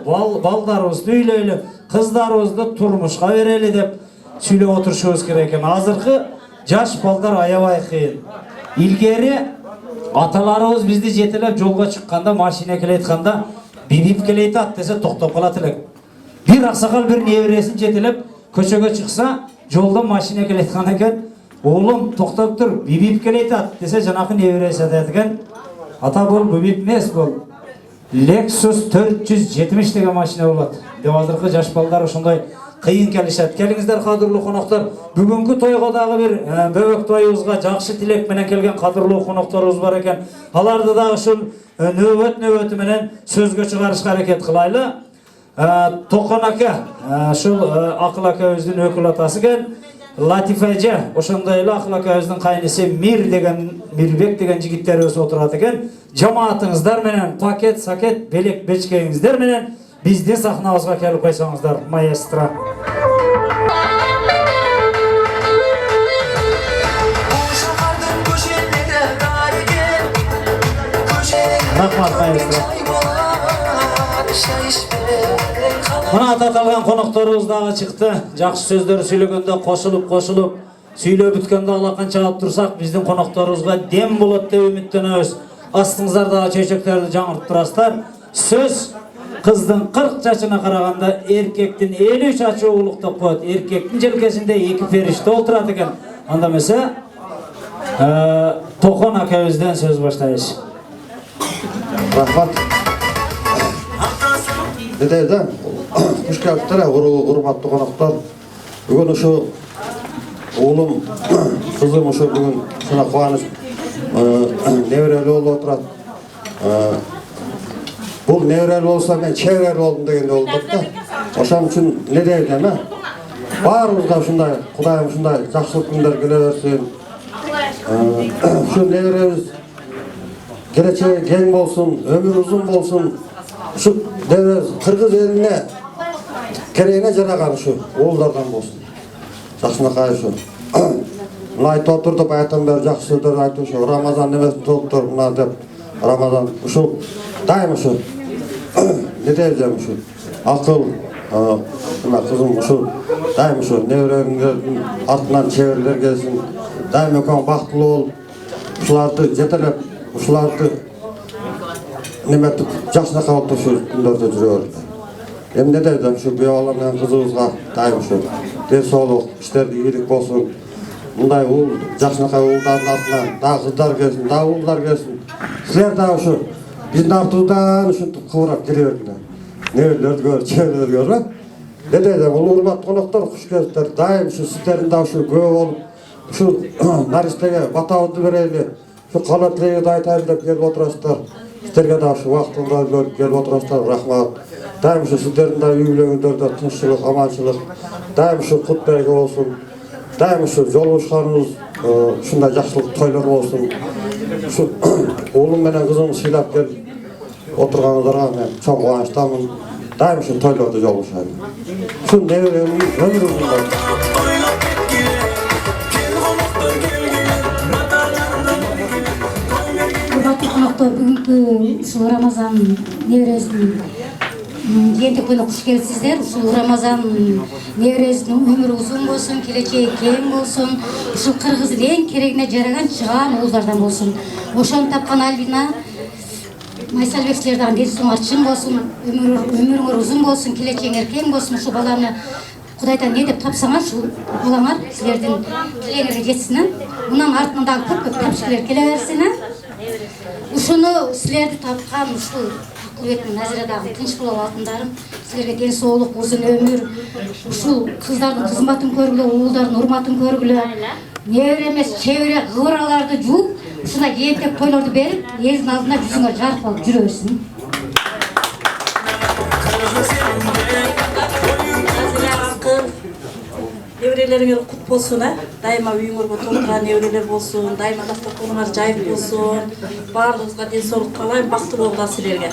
baldarыбызды üylöylü, kızlarыбызды turmuşka vereli dep süylöp oturuşubuz керек eкен. Азыркы жаш балдар аябай кыйын. Илгери аталарыбыз бизди жетелеп жолго чыкканда, машина келе атканда, бип келе атат десе токтоп калат элек. Bir ақсақал bir небересін жетелеп көшеге шықса, жолда машина келеткен екен. Oğlum тоқтап тұр, бибип келейді ат десе, жаңағы небересі айтады. Ата бол, бибип емес бол. Lexus 470 деген машина болады. Деп азырқы жаш балдар ошондай қиын келишет. Келиңиздер кадырлуу коноктор. Бүгүнкү тойго дагы бир бөбөк тойубузга жакшы тилек менен келген кадырлуу конокторубуз бар экен. Аларды дагы ушул нөөбөт менен сөзгө чыгарышка аракет кылайлы. Токон ака, ушул Акыл акабыздын өкүл атасы экен. Латифа эже, ошондой эле Акыл акабыздын кайнысы Мирбек деген жигиттерибиз отурат экен. Жамаатыңыздар менен пакет-сакет, белек бечкеңиздер менен биздин сахнабызга келип койсоңуздар, маэстро. Рахмат, маэстро. Мына аталган конокторубуз дагы чыкты. Жакшы сөздөр сүйлөгөндө кошулуп, сүйлөп бүткөндө алаканча алып турсак, биздин конокторубузга дем болот деп үмүттөнөбүз. Астыңыздардагы чөйчөктөрдү жаңыртып турасыздар. Сөз кыздын 40 жашына караганда эркектин 50 жашы улуктап коет. Эркектин желкесинде 2 периште отурат экен. Анда эмесе Токон акабыздан сөз баштайбыз. Рахмат. Dedeyden, hoş geldikler, hurmatlı konuklar. Bugün şu oğlum, kızım şu bugün şuna kuanış nevreli oldu oturat. Bu nevreli olsa ben çevreli oldum degende oldu da. Oşam için ne deyden ha? Barımızda şunday, Kudayım şunday, жақсылық günler geleversin. Şu nevremiz geleceğe gen olsun, ömür uzun olsun. Şu devre Kırgız eline kereğine jaragan şu oğullardan olsun. Жақсына kayı şu. Bunu ayta oturduk aytan beri жақсы sözdер aytып şu Ramazan nemesini toluptur buna dep Ramazan şu daim şu ne diyeceğim şu akıl kızım şu daim şu nevrenlerin altından çeviriler gelsin daim ökan baktlı ol uşulardı jetelep uşulardı nemetip жақсына қалыпты şu күндерде жүрөөр. Эми не дейм şu беалам менен кызыбызга дайым şu денсаулык, иштерде ийгилик болсун. Мындай ул жақсына уулдардын артынан дагы кыздар келсин, дагы уулдар келсин. Силер дагы şu биздин артыбыздан ушинтип кыбырап келе бергилер. Небелерди көрүп, чеберлерди көрүп. Не дейм, ул урматтуу коноктор, куш келиптер. Дайым şu сиздердин дагы şu көп болуп, şu наристеге батабызды берели. Şu кала тилегиңди айтайын деп келип отурасыздар. Сіздерге да şu вакытында бөлүп келип отурасыздар, рахмат. Дайым şu сіздердин да үйлөрүңөрдө тынччылык, аманчылык, дайым şu кут береке болсун. Дайым şu жолугушканыбыз ушундай жакшылык тойлор болсун. Şu уулум менен кызымды сыйлап келип отурганыңыздарга мен чоң кубанычтамын. Дайым şu тойлордо жолугушайлы. Şu неберемдин өмүрү uzun болсун. Урматтуу коноктор, бүгүнкү ушул Рамазан небересинин жыйынтык күнү куш келипсиздер. Ушул Рамазан небересинин өмүрү узун болсун, келечеги кең болсун. Ушул кыргыздын эң керегине жараган чыгаан уулдардан болсун. Ошону тапкан Альбина Майсалбек силер дагы денсиңер чың болсун, өмүрүңөр узун болсун, келечегиңер кең болсун. Ушул баланы Кудайдан не деп тапсаңар, ушул балаңар силердин тилегиңерге жетсин. Мунун артынан дагы көп тапшырыктар келе берсин. Ушуну силерди тапкан ушул Акылбектин Назира дагы тынч болуп алтындарым. Силерге денсаулык, узун өмүр, ушул кыздардын кызматын көргүлө, уулдардын урматын көргүлө, небере эмес, чебере кыбыраларды жууп, ушундай кээптек тойлорду берип, элдин алдына жүзүңөр жарык алып жүрө берсин. Неберелериңер кут болсун, дайыма үйүңөргө толтурган неберелер болсун, дайыма дастарканыңар жайып болсун. Баардыгыбызга денсаулык каалайм, бактылуу болгула силерге.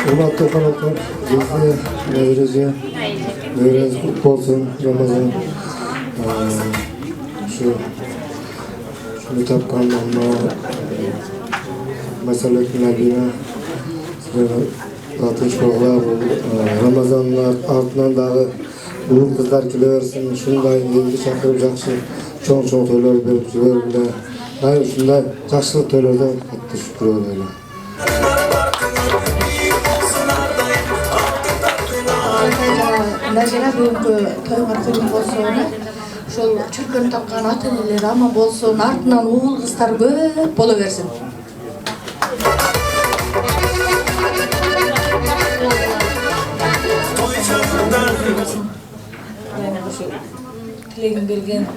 Урматтуу коноктор, бизде небереңиз кут болсун, Рамазан. Ушуну тапкан Майсалбектин Альбина тынч болгула. Рамазандын артынан дагы уул кыздар келе берсин. Ушундай элди чакырып жакшы чоң тойлор берип жүргүлө. Дайым ушундай жакшылык тойлордон катташып жүргүлө. Nazira бүгүнкү тойуңар кыйын болсун, ошол чүркөнү тапкан ата энелер аман болсун, артынан уул кыздар көп боло берсин. Тилегин берген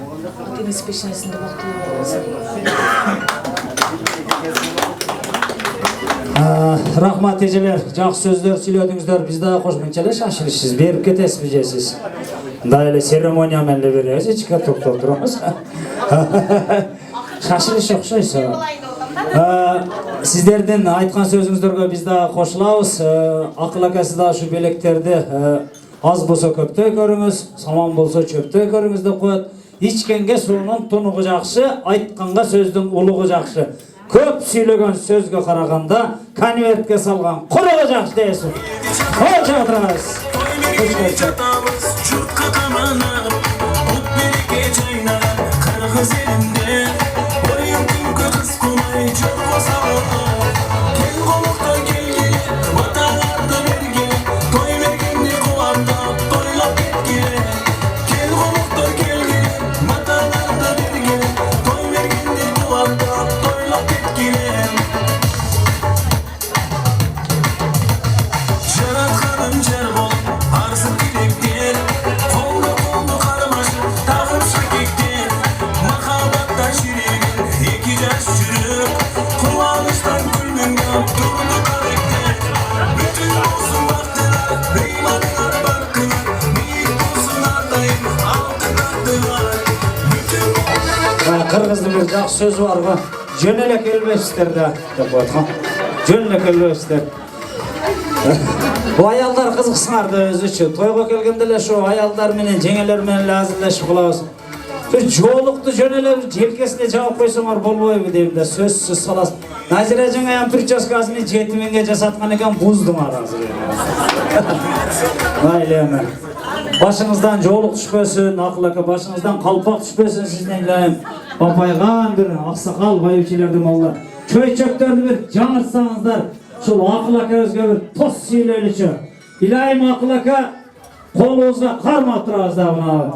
ата энеси пешенесинде бактылуу болсун. Рахмат эжелер, жакшы сөздөр сүйлөдүңүздөр. Биз дагы кошумча эле шашылышсыз берип кетесизби же сиз? Мындай эле церемония менен эле беребиз, эчке токтоп турабыз. Шашылыш окшойсуз. Сиздердин айткан сөзүңүздөргө биз дагы кошулабыз. Акыл ака, сиз дагы ушу белектерди аз болсо көптөй көрүңүз, саман болсо чөптөй көрүңүз деп коет. Ичкенге суунун тунугу жакшы, айтканга сөздүн улугу жакшы. Көп сүйлөгөн сөзгө караганда конвертке салган курого жакшы дейсиз. Кочо турабыз. Кыргыздын бир жакшы сөзү бар го. Жөн эле келбейсиздер да деп аткан. Жөн эле келбейсиздер. Бу аялдар кызыксыңар да өзүчө. Тойго келгенде эле шу аялдар менен, жеңелер менен эле азырлашып калабыз. Жоолукту жөн эле желкесине жаап койсоңор болбойбу дейм да, сөзсүз саласыз. Назира жеңем прическасын 7000ге жасаткан экен, буздуңар азыр. Майлеме. Başınızdan жоолук түшпөсүн, Акыл ака, başınızdan калпак түшпөсүн, сизден илайым. Бапайган бир аксакал байбичелердин балдар. Чөйчөктөрдү бир жаңыртсаңыздар, ушул Акыл акабызга бир тос сүйлөйлүчү. Илайым Акыл ака, колубузга кармап турабыз да мына.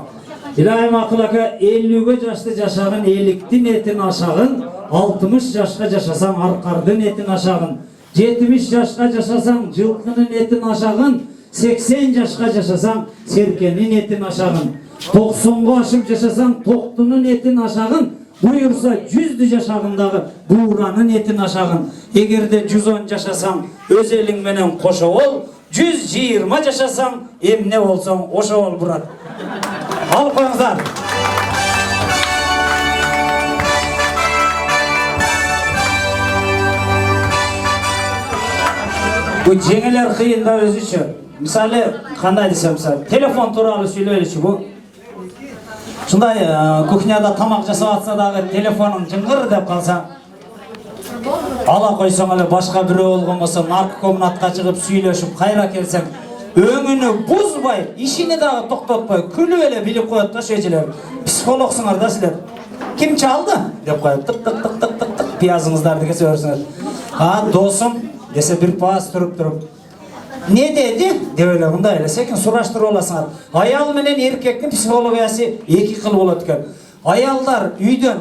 Илайым Акыл ака, 50 жашты жашагын, эликтин этин ашагын, 60 жашка жашасаң аркардын этин ашагын, 70 жашка жашасаң жылкынын этин ашагын, 80 жашка жашасаң серкенин этин ашагын, 90га ашып жашасаң токтунун этин ашагын, буюрса 100 жашагындагы бууранын этин ашагын. Эгерде 110 жашасаң өз элиң менен кошо бол, 120 жашасаң эмне болсоң ошо бол брат. Ал коюңуздар. Бу жеңелер кыйын да өзүчө. Мисалы, кандай десем, телефон тууралуу сүйлөйлүчү бу. Шундай кухняда тамак жасап атса дагы телефонун жыңгыр деп калса, ала койсоң эле башка бирөө болгон болсо наркомнатка чыгып сүйлөшүп кайра келсең, өңүнү бузбай, ишини дагы токтотпой, күлүп эле билип коет да шежелер. Психологсуңар да силер. Ким чалды деп коет. Тык пиязыңыздарды кесе берсиңер. Досум десе бир паас туруп. Не деди? Деп эле мындай эле секин сураштырып аласыңар. Аял менен эркектин психологиясы эки кыл болот экен. Аялдар үйдөн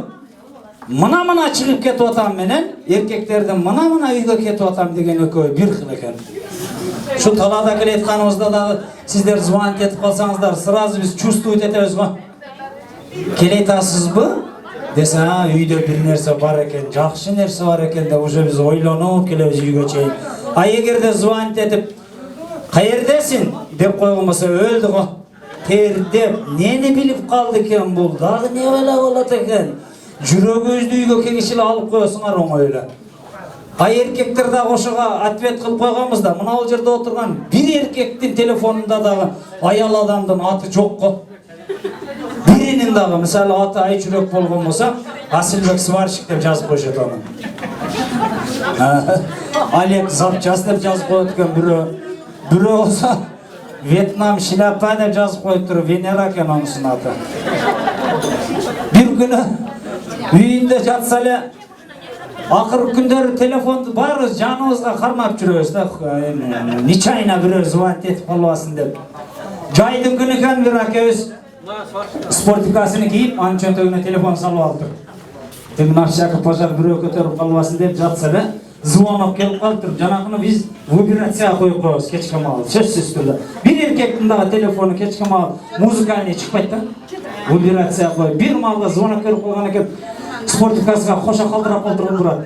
мына чыгып кетип атам менен, эркектердин мына үйгө кетип атам деген экөө бир кыл экен. Şu talada kelayotganimizda dagı sizler звонить etip kalsanızlar, sırası biz чувствовать etemiz mi? Kelaytasızbı? Dese ha, uyda bir nerse var eken, жақсы nerse var eken de уже biz oylanıp kelebiz uyga çeyin. Egerde звонить etip, qayerdesin dep koyulmasa öldü o. Terdep, neni bilip kaldı eken bul, dagı ne öyle olat eken. Жүрөгүбүздү үйгө кеңешиле алып коесуңар оңой эле. Эркектер да ошого ответ кылып койгонбуз да, мына бул жерде отурган бир эркектин телефонунда дагы аял адамдын аты жок го. Биринин дагы, мисалы аты Айчүрөк болгон болсо, Асылбек Сварщик деп жазып коюшат аны. Олег Запчас деп жазып коет экен бирөө. Бирөө болсо Вьетнам Шляпа деп жазып коюптур, Венера экен анысынын аты. Бир күнү үйүндө жатса эле Акыркы күндөрү телефонду баарыбыз жаныбызга кармап жүрөбүз да. Нечайна бирөө звонить этип калбасын деп. Жайдын күнү экен бир акебиз спортикасын кийип, анын чөнтөгүнө телефон салып алыптыр. Тегин Шакыр Пажар бирөө көтөрүп калбасын деп жатса эле, звонок келип калыптыр. Жанагыны биз вибрацияга коюп коебуз кечке маал. Сөзсүз түрдө. Бир эркектин дагы телефону кечке маал музыкальный чыкпайт да. Вибрацияга коюп, бир маалда звонок келип калган экен. Спортикасыга коша калтырап турат.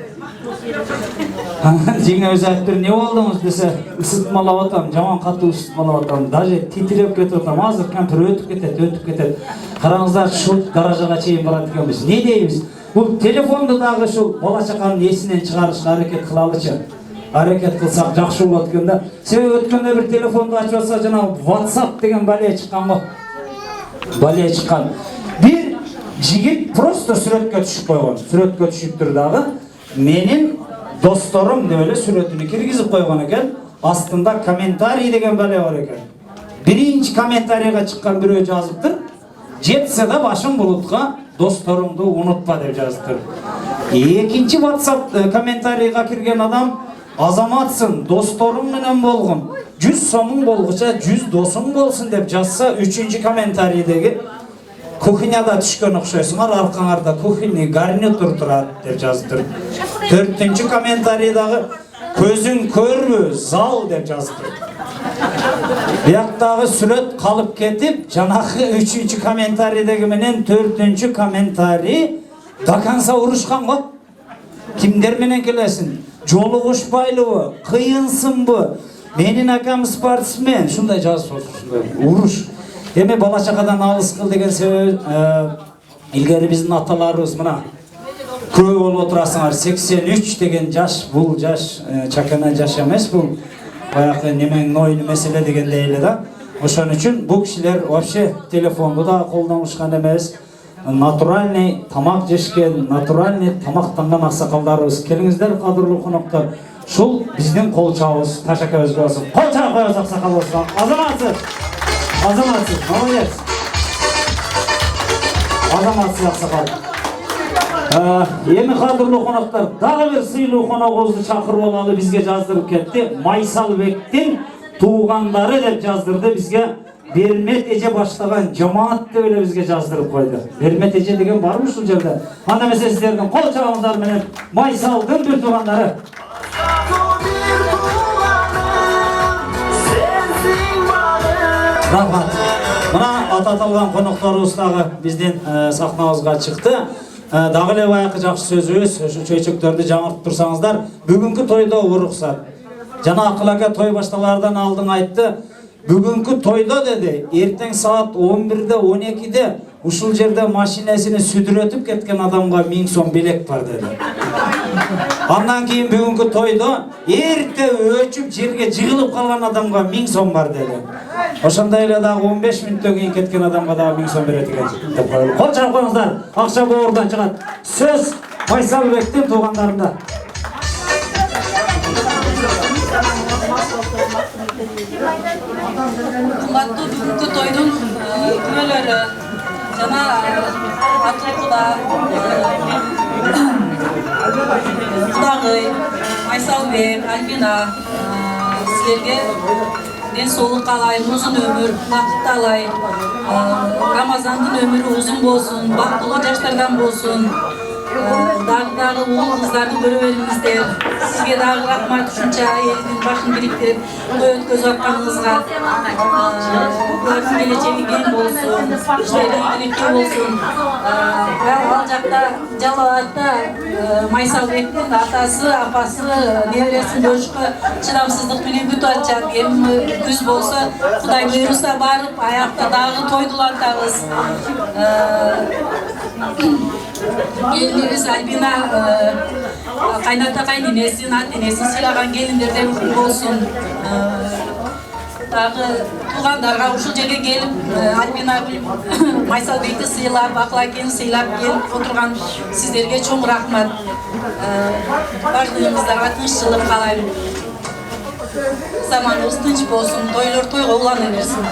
Жеңе өзү айтып не болдуңуз десе, ысытмалап атам, жаман катуу ысытмалап атам, даже титиреп кетип атам, азыр компьютер өтүп кетет. Караңыздар, ушул даражага чейин барат экенбиз. Не дейбиз? Бул телефонду дагы ушул бала чаканын эсинен чыгарышка аракет кылалычы. Аракет кылсак жакшы болот экен да. Себеби өткөндө бир телефонду ачып атса, жана WhatsApp деген балия чыккан го. Балия чыккан. Бир жигит просто сүрөткө түшүп койгон. Сүрөткө түшүптүр дагы. Менин досторум деп эле сүрөтүнү киргизип койгон экен. Астында комментарий деген бале бар экен. Биринчи комментарийга чыккан бирөө жазыптыр. Жетсе да башың булутка, досторуңду унутпа деп жазыптыр. Экинчи WhatsApp комментарийга кирген адам азаматсың, досторуң менен болгон. 100 сомуң болгуча 100 досуң болсун деп жазса, үчүнчү комментарийдеги кухняда түшкөн окшойсуңар, аркаңарда кухонный гарнитур турат деп жазыптыр. Төртүнчү комментарийдагы көзүң көрбү, зал деп жазыптыр. Бияктагы сүрөт калып кетип, жанагы үчүнчү комментарийдеги менен төртүнчү комментарий до конца урушкан го. Кимдер менен келесиң? Жолугушпайлыбы, кыйынсыңбы? Менин акам спортсмен, шундай жазып уруш. Эми бала чакадан алыс кыл деген себеп илгери биздин аталарыбыз мына көп болуп отурасыңар 83 деген жаш, бул жаш чакана жаш эмес, бул баягы неменин ойну маселе дегендей эле да. Ошон үчүн бул кишилер вообще телефонду да колдонушкан эмес. Натуральный тамак жешкен, натуральный тамактанган аксакалдарыбыз. Келиңиздер, кадырлуу коноктор. Шул биздин кол чабыбыз, ташакебизге болсун. Кол чабып коебуз аксакалыбызга. Азаматсыз. Азаматсыз, молодец. Азаматсыз аксакал. Эми кадырлуу коноктор, дагы бир сыйлуу коногубузду чакырып алалы, бизге жаздырып кетти. Майсалбектин туугандары деп жаздырды бизге. Бермет эже баштаган жамаат деп эле бизге жаздырып койду. Бермет эже деген барбы ушул жерде? Анда эмесе сиздердин кол чабыңыздар менен Майсалдын бир туугандары. Рахмат. Мына аты аталган конокторубуз дагы биздин сахнабызга чыкты. Дагы эле баягы жакшы сөзүбүз, ушу чөйчөктөрдү жаңыртып турсаңыздар, бүгүнкү тойдо уруксат. Жана Акыл ака той башталардан алдын айтты. Бүгүнкү тойдо деди, эртең саат 11-де 12-де ушул жерде машинесини сүдүрөтүп кеткен адамга 1000 сом белек бар деди. Андан кийин бүгүнкү тойдо эрте өчүп жерге жыгылып калган адамга 1000 сом бар деди. Ошондой эле дагы 15 мүнөттөн кийин кеткен адамга дагы 1000 сом берет экен деп коелу. Кол чалып коюңуздар. Акча боордон чыгат. Сөз Майсалбектин туугандарында. Кымбаттуу бүгүнкү тойдун күбөлөрү жана Акылкуда, Кудагый, Майсалбек, Альбина силерге ден соолук каалайм, узун өмүр, бакыт талай. Рамазандын өмүрү узун болсун, бактылуу жаштардан болсун. Дагы уул кыздарды көрө бериңиздер. Сизге дагы рахмат ушунча элдин башын бириктирип той өткөзүп атканыңызга. Булардын келечеги кең болсун, иштери ийгиликтүү болсун. Ал жакта Жалал-Абадта Майсалбектин атасы, апасы небересин көрүшкө чыдамсыздык менен күтүп атышат. Эми күз болсо, Кудай буйруса барып, аякта дагы тойдулантабыз. Келинибиз Альбина кайната кайненесин, ата-энесин сыйлаган келиндерден болсун. Дагы туугандарга ушул жерге келип, Альбина Майсалбекти сыйлап, Акыл акени сыйлап келип отурган сиздерге чоң рахмат. Бардыгыңыздарга тынччылык каалайм. Заманыбыз тынч болсун, тойлор тойго улана берсин.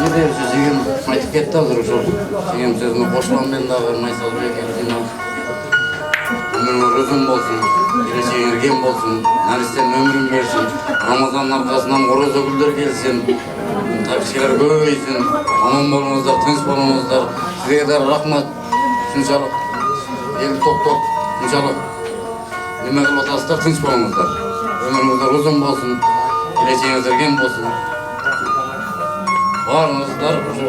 не дегенше жеген айтып кетти азыр ошо жеген сөзүнө кошулам мен дагы Майсалбек Элдина өмүрүңөр uzun болсун, келечегиңер кем болсун, наристен өмүрүн берсин, Рамазандын аркасынан корозо гүлдөр келсин, кишилер көбөйсүн, аман болуңуздар, тынч болуңуздар. Сизге да рахмат. Ушунчалык эл токтоп, ушунчалык неме кылып атасыздар, тынч болуңуздар. Өмүрүңүздөр uzun болсун, келечегиңиздер кем болсун. Баарыңыздар ушу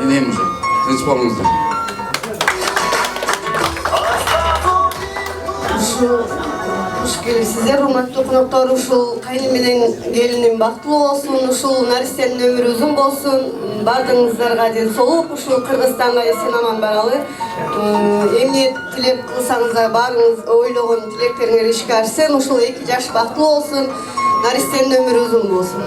эмне ушу тынч болуңуздар. Куш келипсиздер, урматтуу коноктор. Ушул кайны менен келиним бактылуу болсун, ушул наристенин өмүрү uzun болсун. Бардыгыңыздарга ден соолук, ушул Кыргызстанга эсен аман баралы. Эмне тилек кылсаңыздар, баарыңыз ойлогон тилектериңер ишке ашсын. Ушул 2 жаш бактылуу болсун, наристенин өмүрү uzun болсун.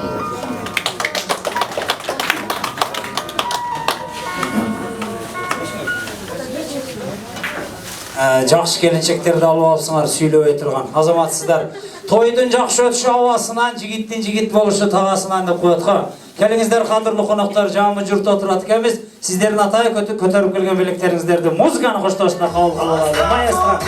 Жакшы келинчектерди алып алыпсыңар, сүйлөбөй турган. Азаматсыздар, тойдун жакшы өтүшү абасынан, жигиттин жигит болушу тагасынан деп коет го. Келиңиздер, кадырлуу коноктор, жамы журт отурат экенбиз. Сиздердин атай көтөрүп келген белектериңиздерди музыканы коштошуна кабыл кылалы. Маэстро.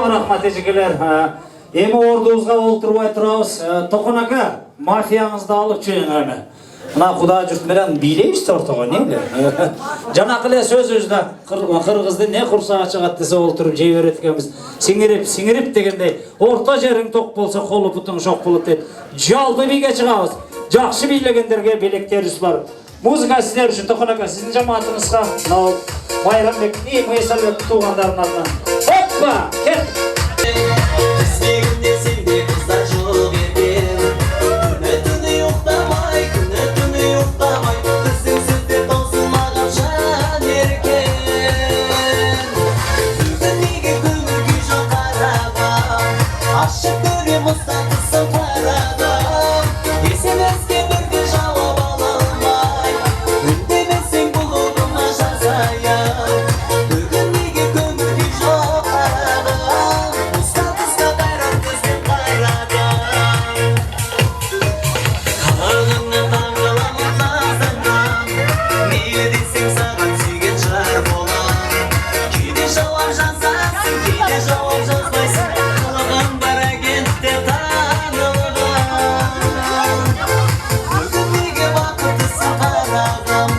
Рахмат эжекелер. Эми ордубузга олтурбай турабыз. Токон ака, мафияңызды алып жүрүңөр эми. Мына Кудай журт менен бийлейбиз ортого, эмне? Жанакы эле сөзүбүздө кыргызды не курсага чыгат десе олтуруп жей берет экенбиз. Сиңирип дегендей, орто жериң ток болсо колу бутуң шок болот дейт. Жалды бийге чыгабыз. Жакшы бийлегендерге белектерибиз бар. Музыка сиздер үчүн, Токон ака, сиздин жамаатыңызга, Майрамбек, Майсалбек туугандарынын атынан. Hoppa! Ket! İsmimde sende kızlar çok erken. Güne tünü yoklamay, güne tünü yoklamay. Kızın sütte tozulmadan şan erken. Bugün nege kömür güç o karada. Aşık görüm ıslatırsın parada. Esemezke bir gün cevap alamay. Ündemesin buluduma жазаyan. Bugün nege kömür güç o karada. Islatıska bayrak kızın karada. Kanalını tangılamın nazından. Niye desek sağan sügen çar bolan. Kide jawab жазасың, kide jawab жазбайсың. Kılığın bara kentте tanılgan. Bugün nege bakıtısın karadam.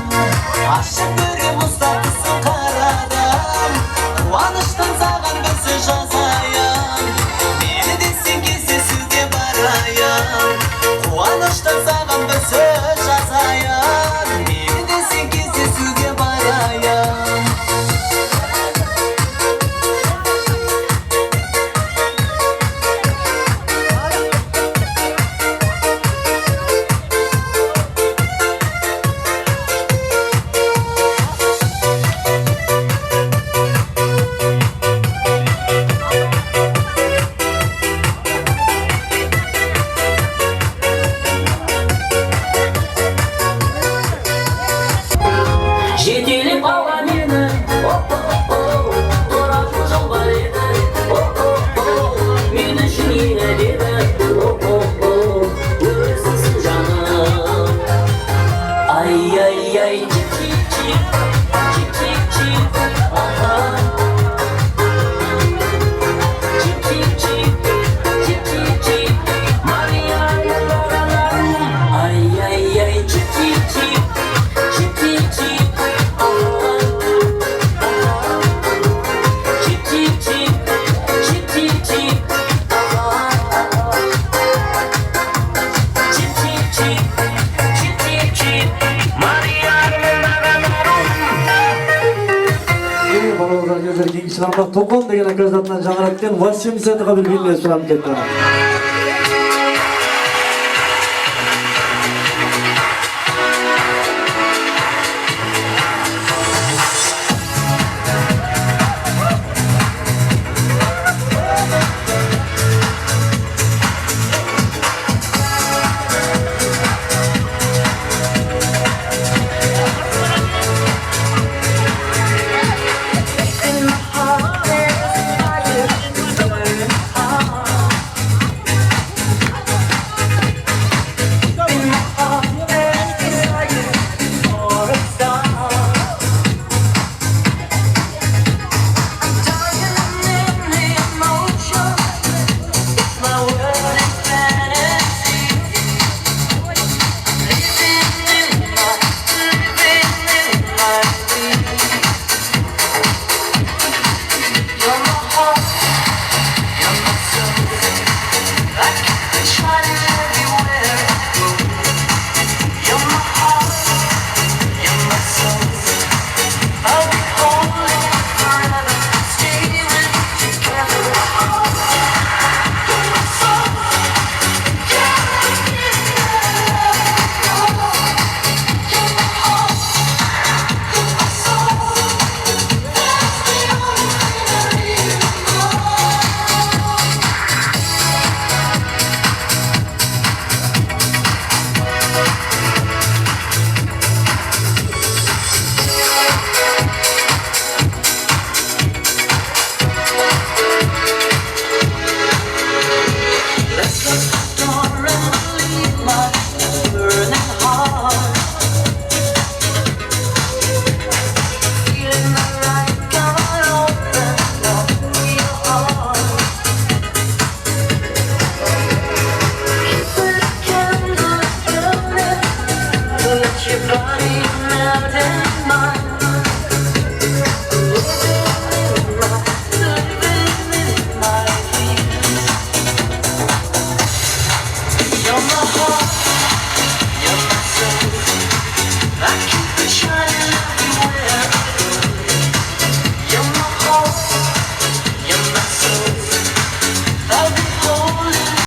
Aşık görüm ıslatırsın karadam. Kuvанычтан саған бір сөз жазайын. Мені десең кездесуге барайын. Кубанычтан саған бір сөз жазайын. Мені десең кездесуге барайын. Токон деген акабыз атынан жаңырат экен. 80 кабыл билбей сурап кетти.